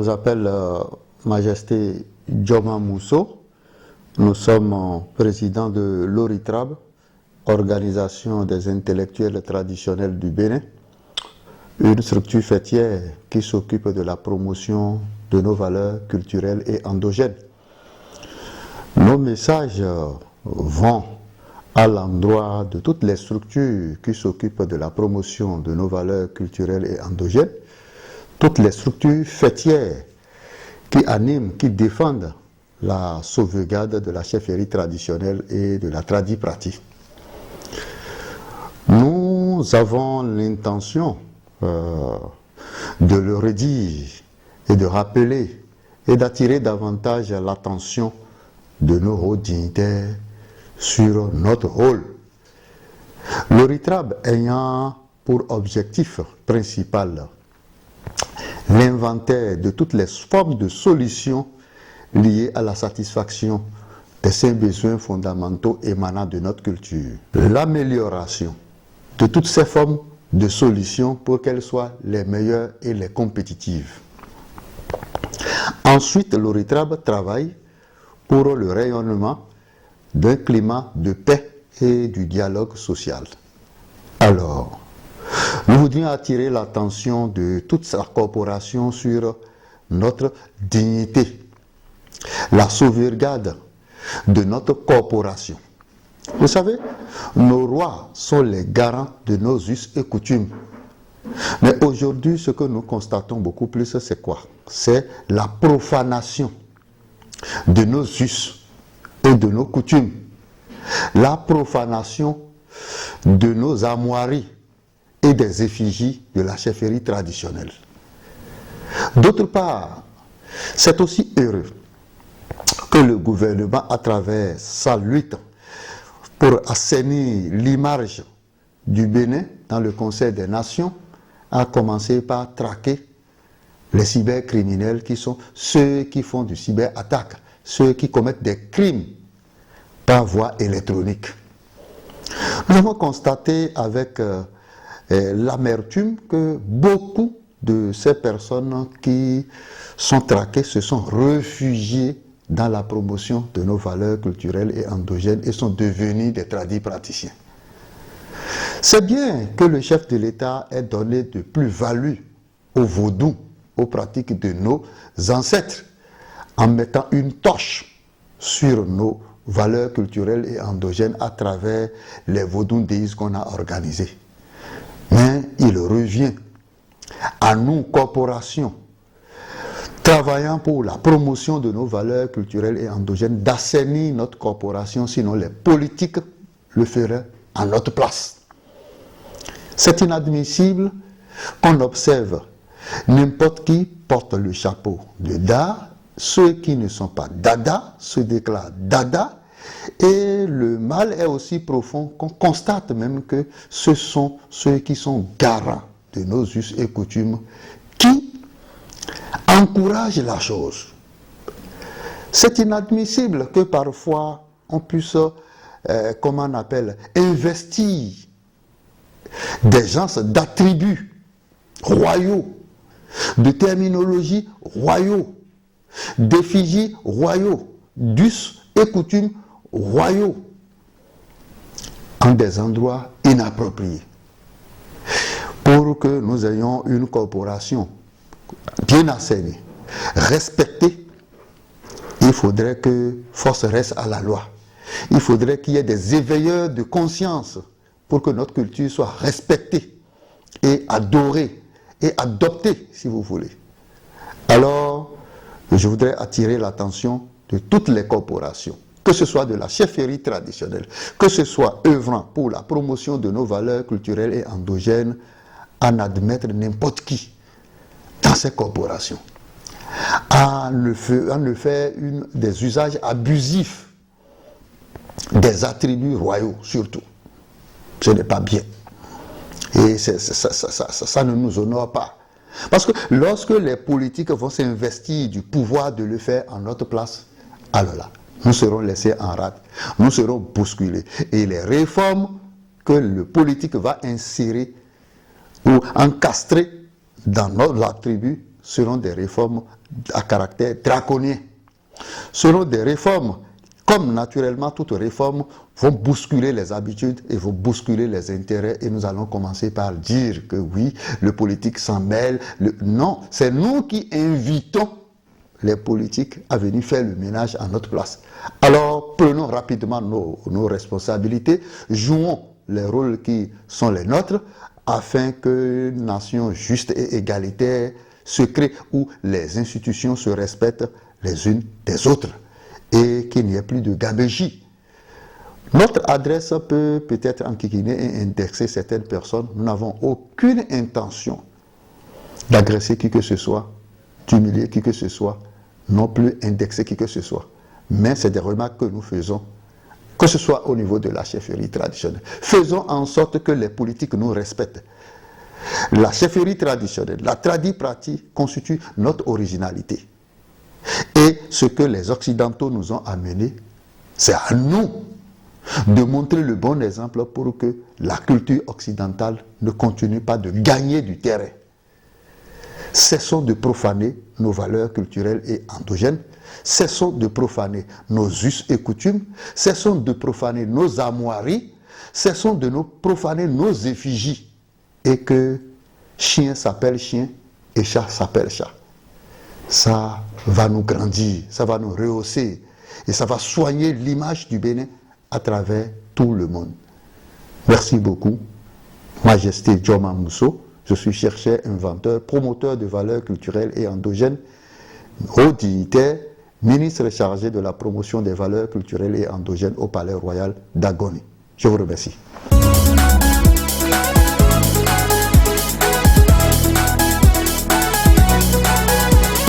nous appelle Majesté Djoma Mousso. Nous sommes présidents de l'ORITRAB, Organisation des intellectuels traditionnels du Bénin, une structure fêtière qui s'occupe de la promotion de nos valeurs culturelles et endogènes. Nos messages vont à l'endroit de toutes les structures qui s'occupent de la promotion de nos valeurs culturelles et endogènes, toutes les structures fêtières qui animent, qui défendent la sauvegarde de la chefferie traditionnelle et de la tradipratique. Nous avons l'intention de le redire et de rappeler et d'attirer davantage l'attention de nos hauts dignitaires sur notre rôle. L'ORITRAB ayant pour objectif principal l'inventaire de toutes les formes de solutions liées à la satisfaction des 5 besoins fondamentaux émanant de notre culture. L'amélioration de toutes ces formes de solutions pour qu'elles soient les meilleures et les compétitives. Ensuite, l'ORITRAB travaille pour le rayonnement d'un climat de paix et du dialogue social. Alors, nous voudrions attirer l'attention de toute sa corporation sur notre dignité, la sauvegarde de notre corporation. Vous savez, nos rois sont les garants de nos us et coutumes. Mais aujourd'hui, ce que nous constatons beaucoup plus, c'est quoi? C'est la profanation de nos us et de nos coutumes. La profanation de nos armoiries et des effigies de la chefferie traditionnelle. D'autre part, c'est aussi heureux que le gouvernement, à travers sa lutte pour assainir l'image du Bénin dans le Conseil des Nations, a commencé par traquer les cybercriminels qui sont ceux qui font du cyberattaque, ceux qui commettent des crimes par voie électronique. Nous avons constaté avec l'amertume que beaucoup de ces personnes qui sont traquées se sont réfugiées dans la promotion de nos valeurs culturelles et endogènes et sont devenus des tradipraticiens. C'est bien que le chef de l'État ait donné de plus-value au vaudou, aux pratiques de nos ancêtres, en mettant une torche sur nos valeurs culturelles et endogènes à travers les vaudou days qu'on a organisés. Mais il revient à nous, corporations, travaillant pour la promotion de nos valeurs culturelles et endogènes, d'assainir notre corporation, sinon les politiques le feraient à notre place. C'est inadmissible qu'on observe n'importe qui porte le chapeau de Dada, ceux qui ne sont pas Dada se déclarent Dada, et le mal est aussi profond qu'on constate même que ce sont ceux qui sont garants de nos us et coutumes qui encouragent la chose. C'est inadmissible que parfois on puisse, comment on appelle, investir des gens d'attributs royaux, de terminologie royaux, d'effigies royaux, d'us et coutumes royaux, en des endroits inappropriés. Pour que nous ayons une corporation bien assainie, respectée, il faudrait que force reste à la loi. Il faudrait qu'il y ait des éveilleurs de conscience pour que notre culture soit respectée et adorée et adoptée, si vous voulez. Alors, je voudrais attirer l'attention de toutes les corporations, que ce soit de la chefferie traditionnelle, que ce soit œuvrant pour la promotion de nos valeurs culturelles et endogènes, à n'admettre n'importe qui dans ces corporations, à ne faire des usages abusifs des attributs royaux surtout. Ce n'est pas bien. Et ça ne nous honore pas. Parce que lorsque les politiques vont s'investir du pouvoir de le faire en notre place, alors là, nous serons laissés en rade, nous serons bousculés. Et les réformes que le politique va insérer ou encastrer dans l'attribut seront des réformes à caractère draconien. Seront des réformes, comme naturellement toute réforme, vont bousculer les habitudes et vont bousculer les intérêts. Et nous allons commencer par dire que oui, le politique s'en mêle. Non, c'est nous qui invitons les politiques à venir faire le ménage à notre place. Alors, prenons rapidement nos responsabilités, jouons les rôles qui sont les nôtres, afin que une nation juste et égalitaire se crée, où les institutions se respectent les unes des autres, et qu'il n'y ait plus de gabegie. Notre adresse peut peut-être enquiquiner et indexer certaines personnes. Nous n'avons aucune intention d'agresser qui que ce soit, d'humilier qui que ce soit, non plus indexer qui que ce soit. Mais c'est des remarques que nous faisons, que ce soit au niveau de la chefferie traditionnelle. Faisons en sorte que les politiques nous respectent. La chefferie traditionnelle, la tradipratie constitue notre originalité. Et ce que les Occidentaux nous ont amené, c'est à nous de montrer le bon exemple pour que la culture occidentale ne continue pas de gagner du terrain. Cessons de profaner nos valeurs culturelles et endogènes, cessons de profaner nos us et coutumes, cessons de profaner nos armoiries, cessons de profaner nos effigies, et que chien s'appelle chien et chat s'appelle chat. Ça va nous grandir, ça va nous rehausser, et ça va soigner l'image du Bénin à travers tout le monde. Merci beaucoup. Majesté Djoma Mousso, je suis chercheur, inventeur, promoteur de valeurs culturelles et endogènes, haut dignitaire, ministre chargé de la promotion des valeurs culturelles et endogènes au Palais Royal d'Agoni. Je vous remercie.